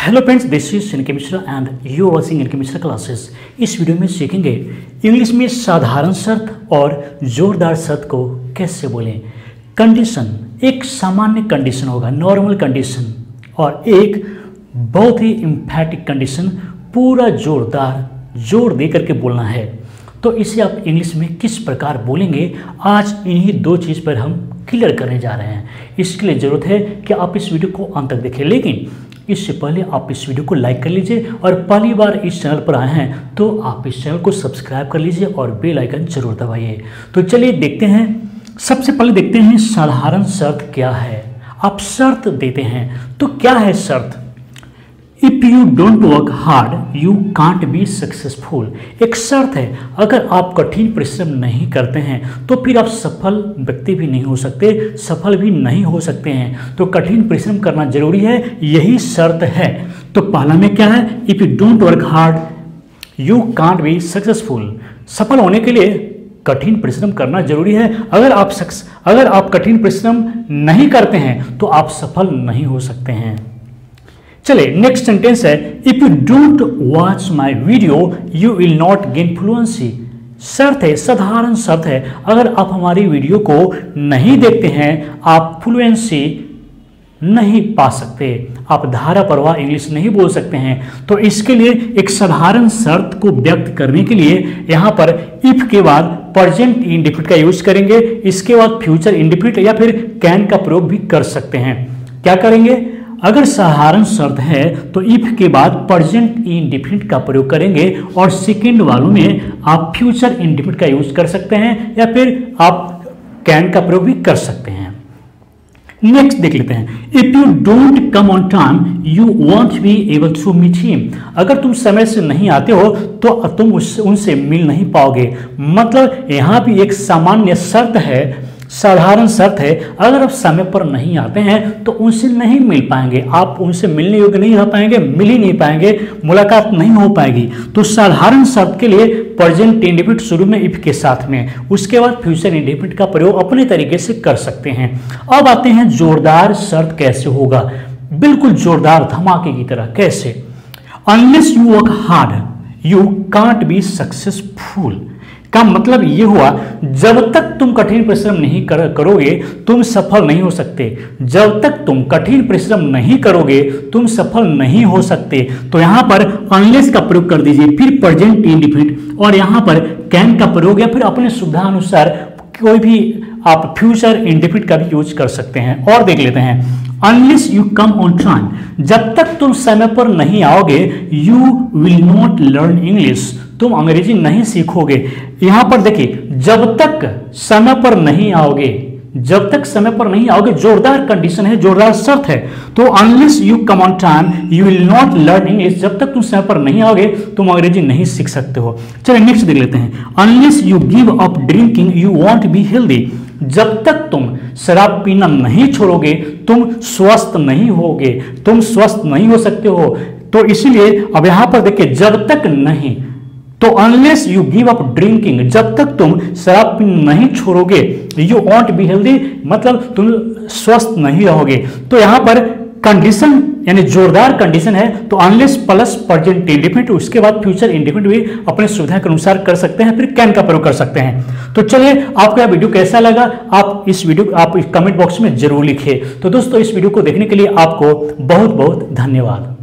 Hello friends, this is N K Mishra and you are watching N K Mishra classes. इस video में सीखेंगे English में साधारण शर्त और जोरदार शर्त को कैसे बोलें। कंडीशन, एक सामान्य कंडीशन होगा, नॉर्मल कंडीशन, और एक बहुत ही एम्फैटिक कंडीशन, पूरा जोरदार जोर दे करके बोलना है। तो इसे आप इंग्लिश में किस प्रकार बोलेंगे, आज इन्हीं दो चीज़ पर हम क्लियर करने जा रहे हैं। इसके लिए ज़रूरत है कि आप इस वीडियो को अंत तक देखें, लेकिन इससे पहले आप इस वीडियो को लाइक कर लीजिए और पहली बार इस चैनल पर आए हैं तो आप इस चैनल को सब्सक्राइब कर लीजिए और बेल आइकन जरूर दबाइए। तो चलिए देखते हैं, सबसे पहले देखते हैं साधारण शर्त क्या है। आप शर्त देते हैं तो क्या है शर्त? If you don't work hard you can't be successful. एक शर्त है, अगर आप कठिन परिश्रम नहीं करते हैं तो फिर आप सफल व्यक्ति भी नहीं हो सकते, सफल भी नहीं हो सकते हैं। तो कठिन परिश्रम करना जरूरी है, यही शर्त है। तो पहला में क्या है? If you don't work hard you can't be successful. सफल होने के लिए कठिन परिश्रम करना जरूरी है। अगर आप कठिन परिश्रम नहीं करते हैं तो आप सफल नहीं हो सकते हैं। चले नेक्स्ट सेंटेंस है, if you don't watch my video you will not gain fluency. शर्त है, साधारण शर्त है, अगर आप हमारी वीडियो को नहीं देखते हैं आप फ्लुएंसी नहीं पा सकते, आप धारा प्रवाह इंग्लिश नहीं बोल सकते हैं। तो इसके लिए एक साधारण शर्त को व्यक्त करने के लिए यहाँ पर इफ के बाद प्रेजेंट इंडेफिनिट का यूज करेंगे, इसके बाद फ्यूचर इंडेफिनिट या फिर कैन का प्रयोग भी कर सकते हैं। क्या करेंगे? अगर साधारण शर्त है तो इफ के बाद प्रेजेंट इंडेफिनिट का प्रयोग करेंगे और सेकंड वालों में आप फ्यूचर इंडेफिनिट का यूज कर सकते हैं या फिर आप कैन का प्रयोग भी कर सकते हैं। नेक्स्ट देख लेते हैं, if you don't come on time you won't be able to meet him. अगर तुम समय से नहीं आते हो तो तुम उनसे मिल नहीं पाओगे। मतलब यहाँ भी एक सामान्य शर्त है, साधारण शर्त है, अगर आप समय पर नहीं आते हैं तो उनसे नहीं मिल पाएंगे, आप उनसे मिलने योग्य नहीं रह पाएंगे, मिल ही नहीं पाएंगे, मुलाकात नहीं हो पाएगी। तो साधारण शर्त के लिए प्रेजेंट इंडेफिनिट शुरू में इफ के साथ में, उसके बाद फ्यूचर इंडेफिनिट का प्रयोग अपने तरीके से कर सकते हैं। अब आते हैं जोरदार शर्त कैसे होगा, बिल्कुल जोरदार धमाके की तरह। कैसे? Unless you work hard you can't be successful का मतलब ये हुआ, जब तक तुम कठिन परिश्रम नहीं करोगे तुम सफल नहीं हो सकते। जब तक तुम कठिन परिश्रम नहीं करोगे तुम सफल नहीं हो सकते। तो यहाँ पर अनलेस का प्रयोग कर दीजिए, फिर प्रेजेंट इंडेफिनिट और यहाँ पर कैन का प्रयोग या फिर अपने सुविधा अनुसार कोई भी आप फ्यूचर इंडेफिनिट का भी यूज कर सकते हैं। और देख लेते हैं, unless you come on time, जब तक तुम समय पर नहीं आओगे you will not learn English, तुम अंग्रेजी नहीं सीखोगे। यहां पर देखिए, जब तक समय पर नहीं आओगे, जब तक समय पर नहीं आओगे जोरदार कंडीशन है, जोरदार शर्त है। तो unless you come on time you will not learn English, जब तक तुम समय पर नहीं आओगे तुम अंग्रेजी नहीं सीख सकते हो। चलिए नेक्स्ट देख लेते हैं, unless you give up drinking you won't be healthy. जब तक तुम शराब पीना नहीं छोड़ोगे तुम स्वस्थ नहीं होगे, तुम स्वस्थ नहीं हो सकते हो। तो इसीलिए अब यहां पर देखिए, जब तक नहीं, तो unless you give up drinking, जब तक तुम शराब पीना नहीं छोड़ोगे, यू वॉन्ट बी हेल्दी मतलब तुम स्वस्थ नहीं रहोगे। तो यहां पर कंडीशन यानी जोरदार कंडीशन है, तो अनलेस प्लस प्रेजेंट इंडेफिनिट, उसके बाद फ्यूचर इंडेफिनिट भी अपने सुविधा के अनुसार कर सकते हैं, फिर कैन का प्रयोग कर सकते हैं। तो चलिए, आपको यह वीडियो कैसा लगा आप कमेंट बॉक्स में जरूर लिखिए। तो दोस्तों, इस वीडियो को देखने के लिए आपको बहुत बहुत धन्यवाद।